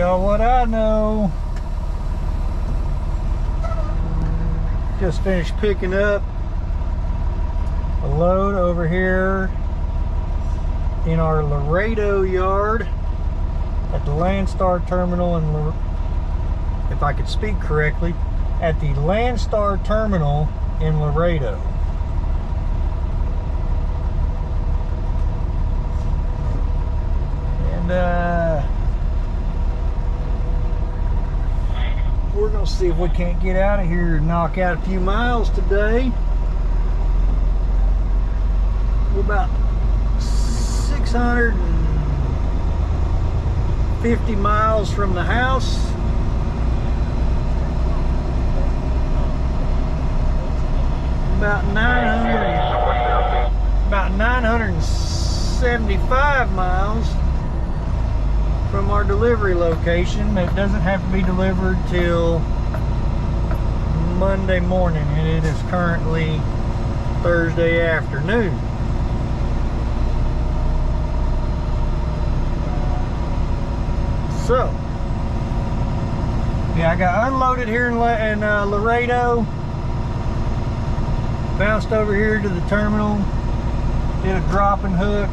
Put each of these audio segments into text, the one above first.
y'all what I know. Just finished picking up a load over here in our Laredo yard at the Landstar terminal in, if I could speak correctly, at the Landstar terminal in Laredo. And we're gonna see if we can't get out of here and knock out a few miles today. We're about 650 miles from the house. About 975 miles from our delivery location. It doesn't have to be delivered till Monday morning, and it is currently Thursday afternoon. So, yeah, I got unloaded here in Laredo, bounced over here to the terminal, did a drop and hook.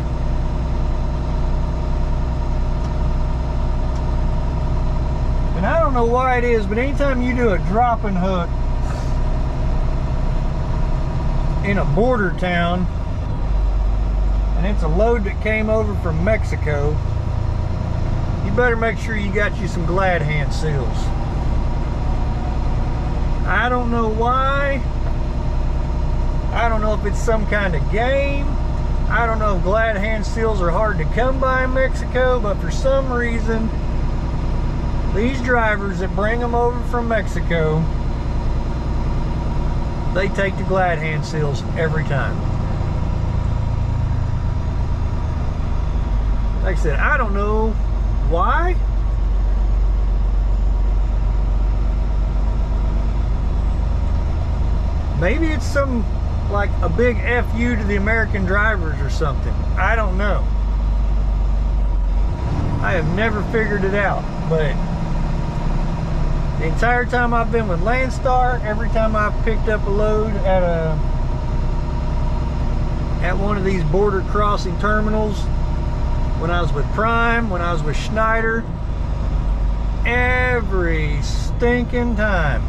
And I don't know why it is, but anytime you do a drop and hook in a border town, and it's a load that came over from Mexico, you better make sure you got you some glad hand seals. I don't know why. I don't know if it's some kind of game. I don't know if glad hand seals are hard to come by in Mexico, but for some reason, these drivers that bring them over from Mexico, they take the glad hand seals every time. Like I said, I don't know why. Maybe it's some, like a big FU to the American drivers or something. I don't know. I have never figured it out, but the entire time I've been with Landstar, every time I've picked up a load at one of these border crossing terminals, when I was with Prime, when I was with Schneider, every stinking time,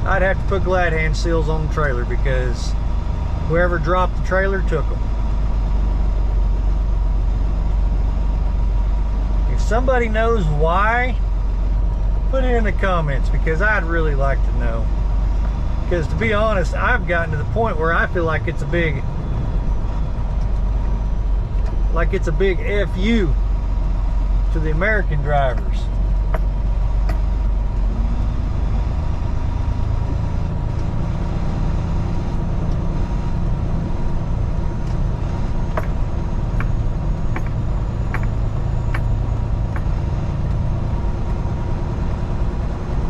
I'd have to put glad hand seals on the trailer because whoever dropped the trailer took them. If somebody knows why, put it in the comments because I'd really like to know. Because to be honest, I've gotten to the point where I feel like it's a big FU to the American drivers.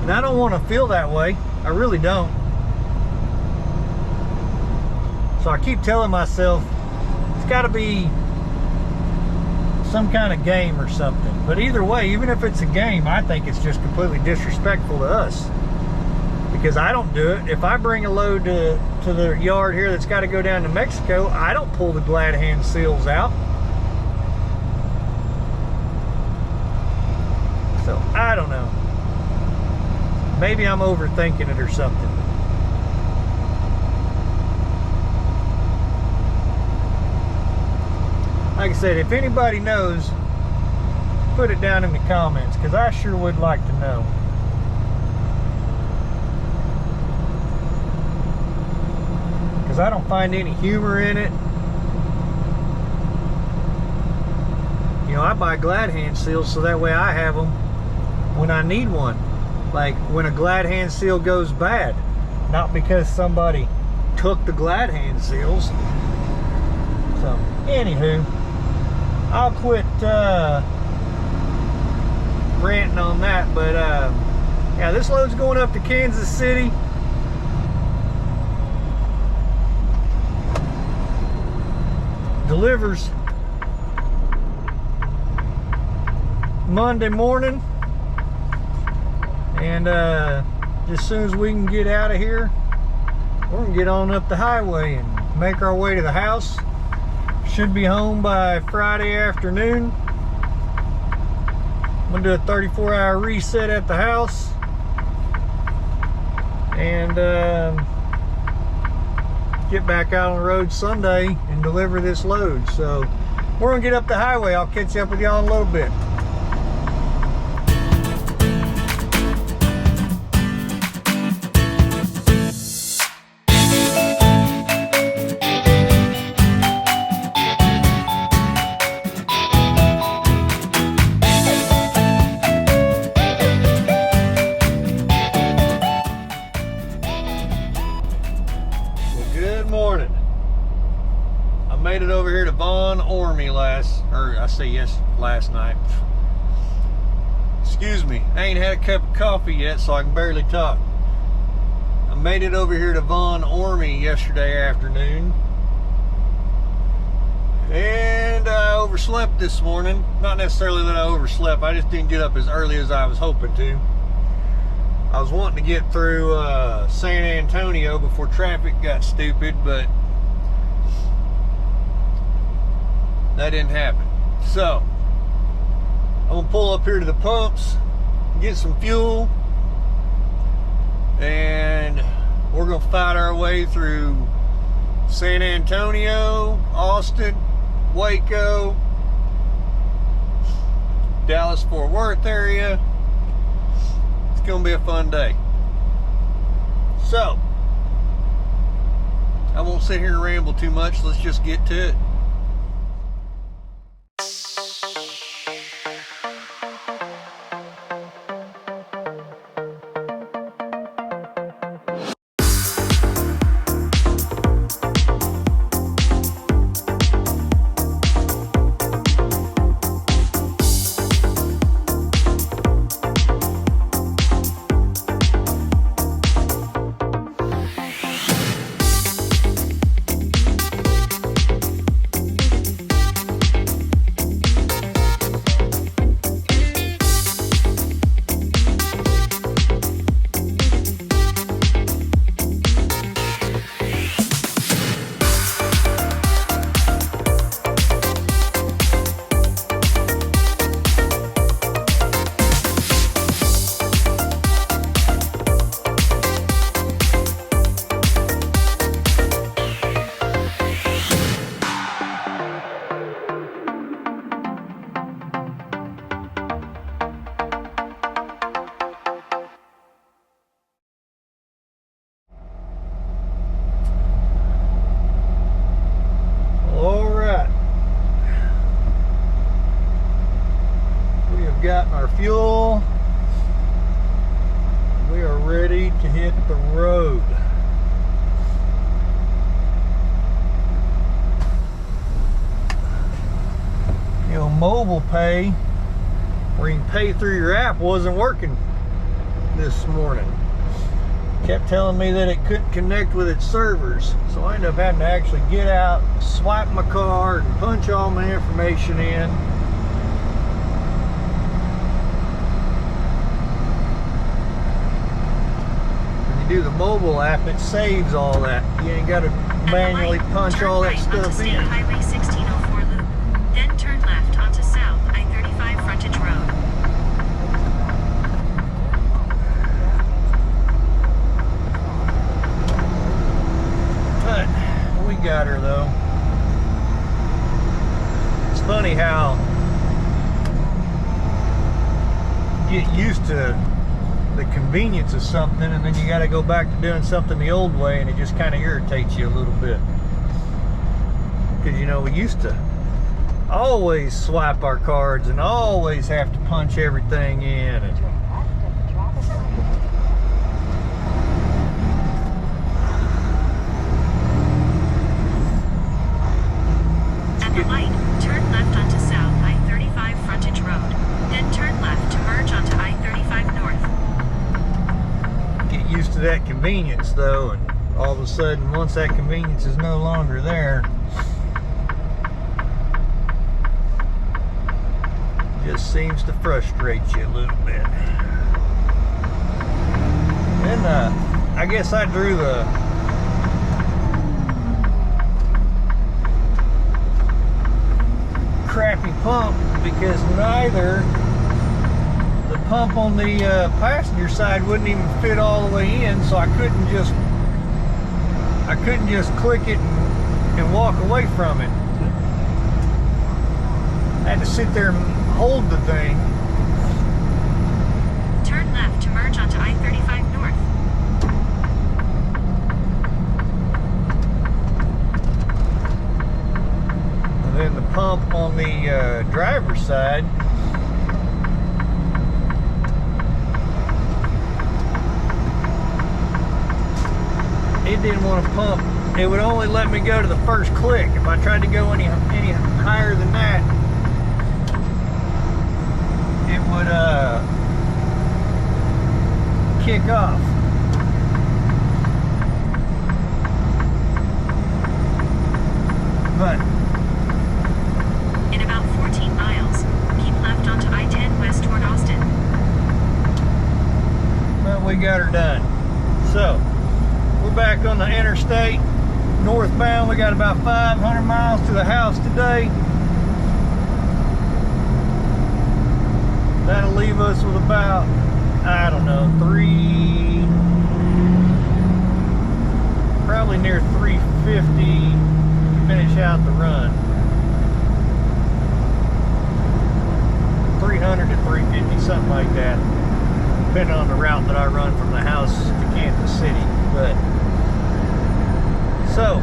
And I don't want to feel that way. I really don't. So I keep telling myself, it's got to be some kind of game or something. But either way, even if it's a game, I think it's just completely disrespectful to us. Because I don't do it. If I bring a load to the yard here that's got to go down to Mexico, I don't pull the glad hand seals out. So, I don't know. Maybe I'm overthinking it or something. Like I said, if anybody knows, put it down in the comments because I sure would like to know. Because I don't find any humor in it. You know, I buy glad hand seals so that way I have them when I need one. Like when a glad hand seal goes bad. Not because somebody took the glad hand seals. So, anywho. I'll quit ranting on that, but yeah, this load's going up to Kansas City. Delivers Monday morning, and as soon as we can get out of here, we're gonna get on up the highway and make our way to the house. Should be home by Friday afternoon. I'm gonna do a 34-hour reset at the house, and get back out on the road Sunday and deliver this load. So we're gonna get up the highway. I'll catch up with y'all in a little bit. Made it over here to last night. Excuse me, I ain't had a cup of coffee yet, so I can barely talk. I made it over here to Von Ormy yesterday afternoon, and I overslept this morning. Not necessarily that I overslept, I just didn't get up as early as I was hoping to. I was wanting to get through San Antonio before traffic got stupid, but that didn't happen. So I'm gonna pull up here to the pumps, get some fuel, and we're gonna fight our way through San Antonio, Austin, Waco, Dallas-Fort Worth area. It's gonna be a fun day. So I won't sit here and ramble too much. Let's just get to it. Got our fuel. We are ready to hit the road. You know, mobile pay, where you can pay through your app, wasn't working this morning. Kept telling me that it couldn't connect with its servers, so I ended up having to actually get out, swipe my card, and punch all my information in. Do the mobile app, it saves all that. You ain't got to manually punch all that stuff in. Highway 1604 loop, then turn left onto South I-35 frontage road. But we got her though. It's funny how you get used to the convenience of something, and then you got to go back to doing something the old way, and it just kind of irritates you a little bit. Because, you know, we used to always swipe our cards and always have to punch everything in. And at the light, turn left onto South I-35 frontage road, then turn left to merge onto I-35 north. Used to that convenience though, and all of a sudden once that convenience is no longer there, Just seems to frustrate you a little bit. And I guess I drew the crappy pump because neither the pump on the passenger side wouldn't even fit all the way in, so I couldn't just click it and walk away from it. I had to sit there and hold the thing. Turn left to merge onto I-35 North. And then the pump on the driver's side, it didn't want to pump. It would only let me go to the first click. If I tried to go any higher than that, it would kick off. But In about 14 miles, keep left onto I-10 west toward Austin. well, we got her done. So we're back on the interstate northbound. We got about 500 miles to the house today. That'll leave us with about, I don't know, probably near 350 to finish out the run. 300 to 350, something like that, depending on the route that I run from the house to Kansas City. But so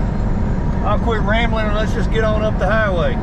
I'll quit rambling and let's just get on up the highway.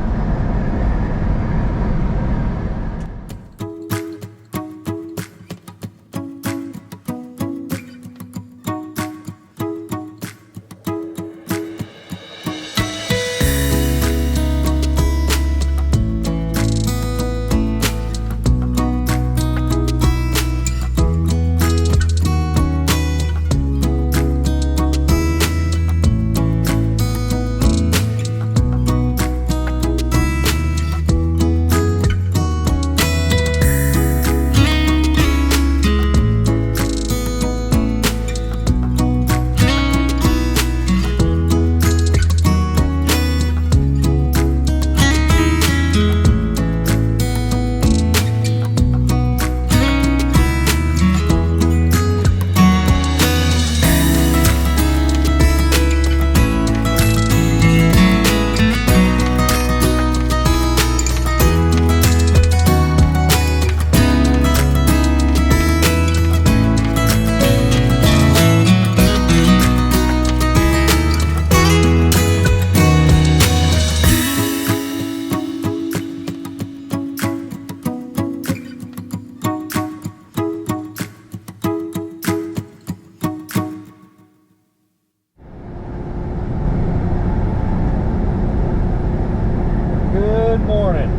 Good morning.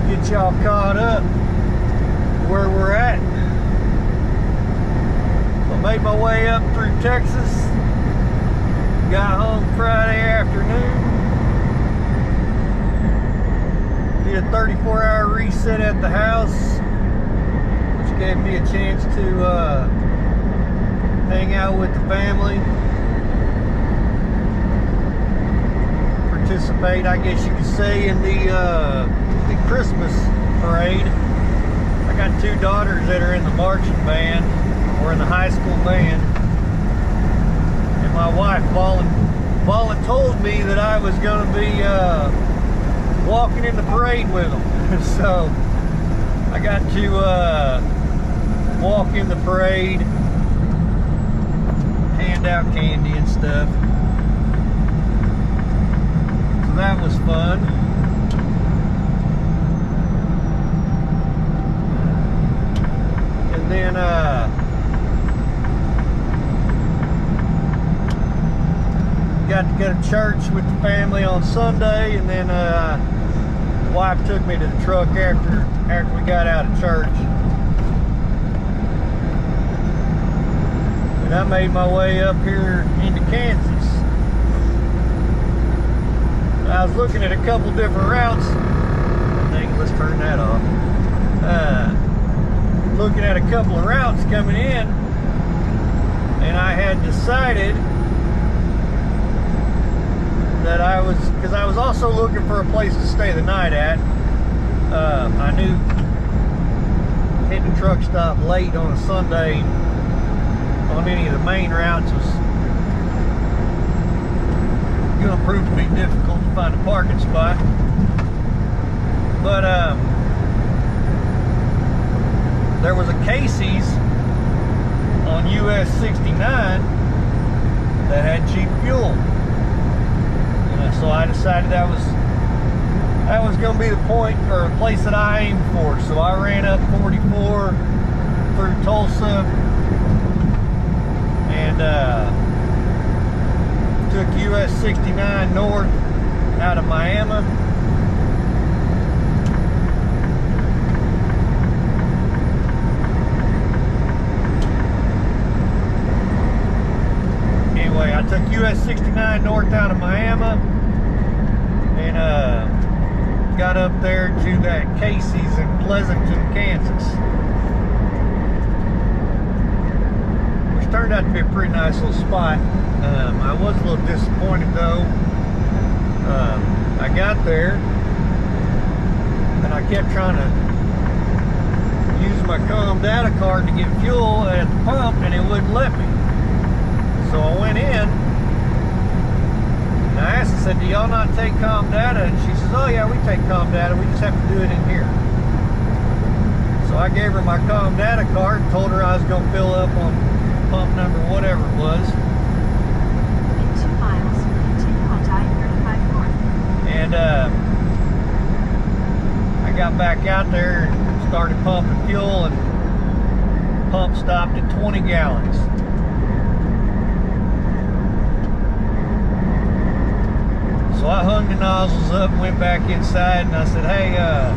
Get y'all caught up where we're at. So I made my way up through Texas. Got home Friday afternoon. Did a 34-hour reset at the house, which gave me a chance to hang out with the family, participate, I guess you could say, in the Christmas parade. I got two daughters that are in the marching band, or in the high school band, and my wife told me that I was going to be walking in the parade with them. So I got to walk in the parade, hand out candy and stuff. So that was fun. And then got to go to church with the family on Sunday, and then the wife took me to the truck after we got out of church. And I made my way up here into Kansas. I was looking at a couple different routes. Dang, let's turn that off. Looking at a couple of routes coming in, and I had decided that because I was also looking for a place to stay the night at. I knew hitting a truck stop late on a Sunday on any of the main routes was going to prove to be difficult to find a parking spot. But there was a Casey's on US 69 that had cheap fuel. So I decided that was going to be the point, or a place that I aimed for. So I ran up 44 through Tulsa and took US 69 north out of Miami. Anyway, I took US 69 north out of Miami and got up there to that Casey's in Pleasanton, Kansas, which turned out to be a pretty nice little spot. I was a little disappointed though. I got there and I kept trying to use my comm data card to get fuel at the pump and it wouldn't let me. So I went in and I asked, I said, do y'all not take comm data? And she says, oh yeah, we take comm data, we just have to do it in here. So I gave her my comm data card and told her I was going to fill up on pump number whatever it was. In 2 miles, continue on I-35 north. And I got back out there and started pumping fuel, and pump stopped at 20 gallons. So I hung the nozzles up, went back inside, and I said, hey, I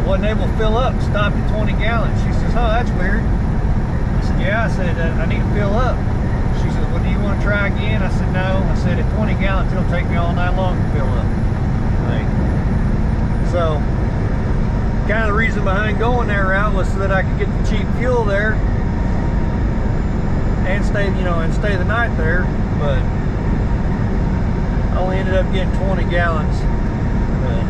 wasn't able to fill up, stopped at 20 gallons. She says, oh, that's weird. I said, yeah, I said, I need to fill up. She said, well, do you want to try again? I said, no. I said, at 20 gallons, it'll take me all night long to fill up. Right. So, kind of the reason behind going that route was so that I could get the cheap fuel there and stay, and stay the night there. But I only ended up getting 20 gallons. But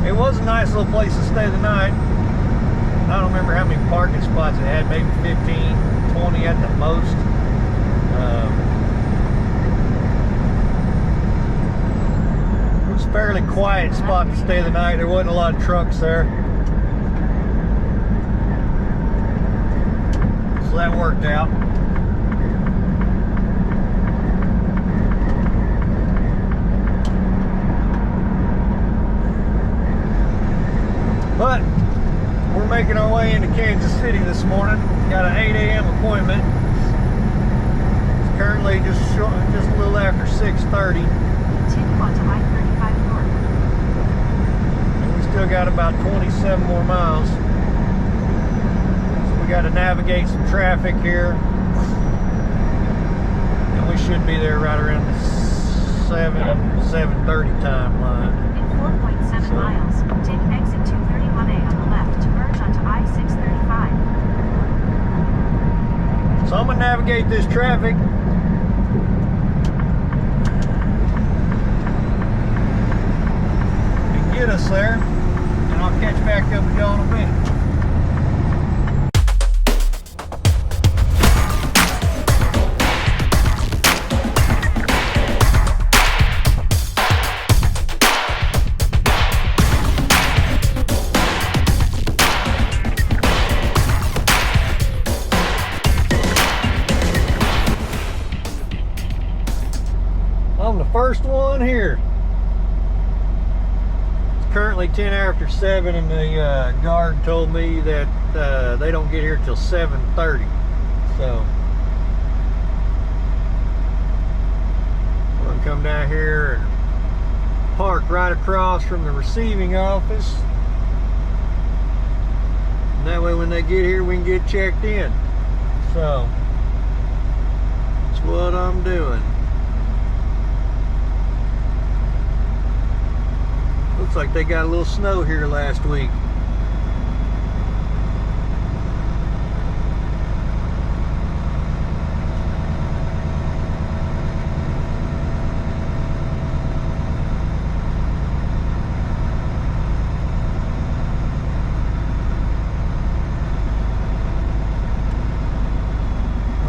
it was a nice little place to stay the night. I don't remember how many parking spots it had, maybe 15, 20 at the most. It was a fairly quiet spot to stay the night. There wasn't a lot of trucks there. So that worked out. But we're making our way into Kansas City this morning. Got an 8 a.m. appointment. It's currently just a little after 6:30. Continue on to I-35 north. And we still got about 27 more miles. So we got to navigate some traffic here. And we should be there right around the 7:30 timeline. In 4.7 miles, take exit 231A on the left to merge onto I-635. So I'm going to navigate this traffic. And get us there. And I'll catch back up with y'all in a minute. I'm the first one here. It's currently 10 after 7 and the guard told me that they don't get here till 7:30. So I'm gonna come down here and park right across from the receiving office. And that way when they get here we can get checked in. So that's what I'm doing. Looks like they got a little snow here last week.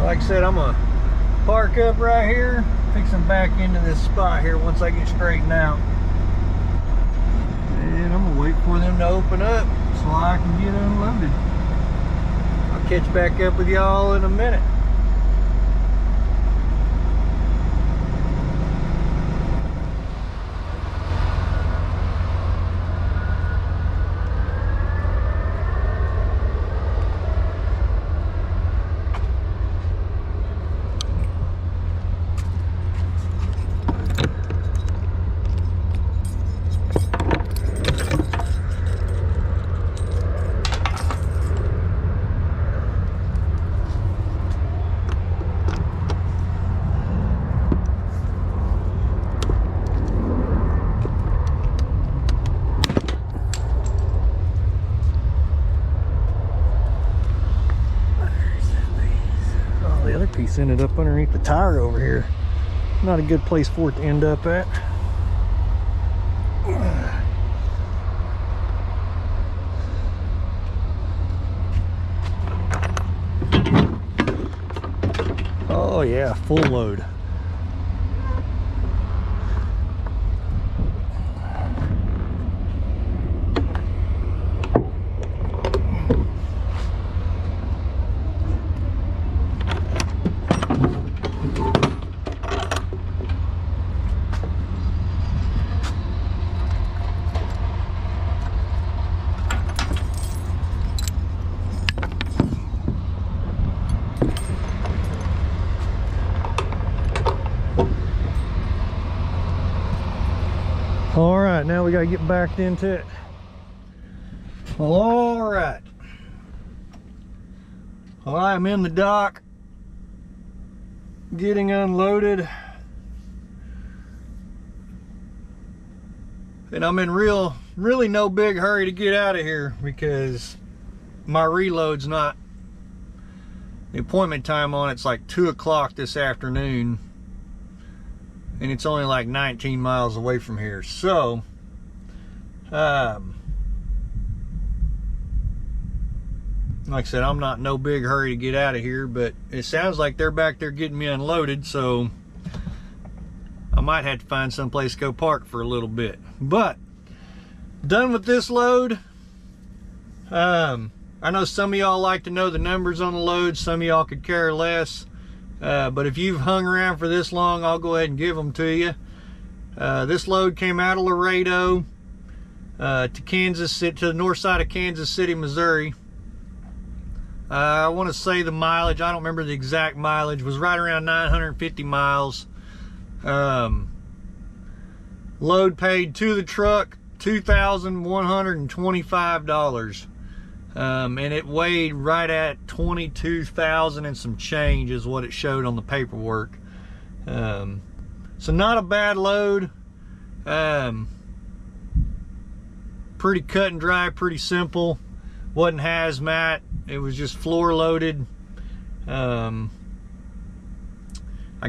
Like I said, I'm gonna park up right here, fixing back into this spot here once I get straightened out. And I'm gonna wait for them to open up so I can get unloaded. I'll catch back up with y'all in a minute. Piece ended up underneath the tire over here. Not a good place for it to end up at. Oh yeah, full load. All right, now we got to get back into it. Well, all right. Well, I'm in the dock, getting unloaded. And I'm in really no big hurry to get out of here because my reload's not, the appointment time on it's like 2 o'clock this afternoon. And it's only like 19 miles away from here. So, like I said, I'm not in no big hurry to get out of here, but it sounds like they're back there getting me unloaded, so I might have to find someplace to go park for a little bit. But, done with this load. I know some of y'all like to know the numbers on the load, some of y'all could care less. But if you've hung around for this long, I'll go ahead and give them to you. This load came out of Laredo to Kansas City, to the north side of Kansas City, Missouri. I want to say the mileage, I don't remember the exact mileage, was right around 950 miles. Load paid to the truck $2,125. And it weighed right at 22,000 and some change is what it showed on the paperwork. So not a bad load. Pretty cut and dry, pretty simple. Wasn't hazmat, it was just floor loaded. I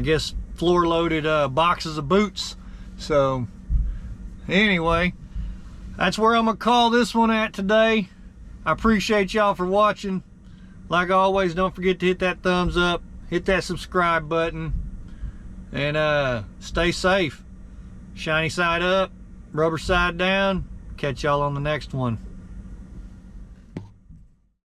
guess floor loaded boxes of boots. So anyway, that's where I'm gonna call this one at today. I appreciate y'all for watching. Like always, don't forget to hit that thumbs up, hit that subscribe button, and stay safe. Shiny side up, rubber side down. Catch y'all on the next one.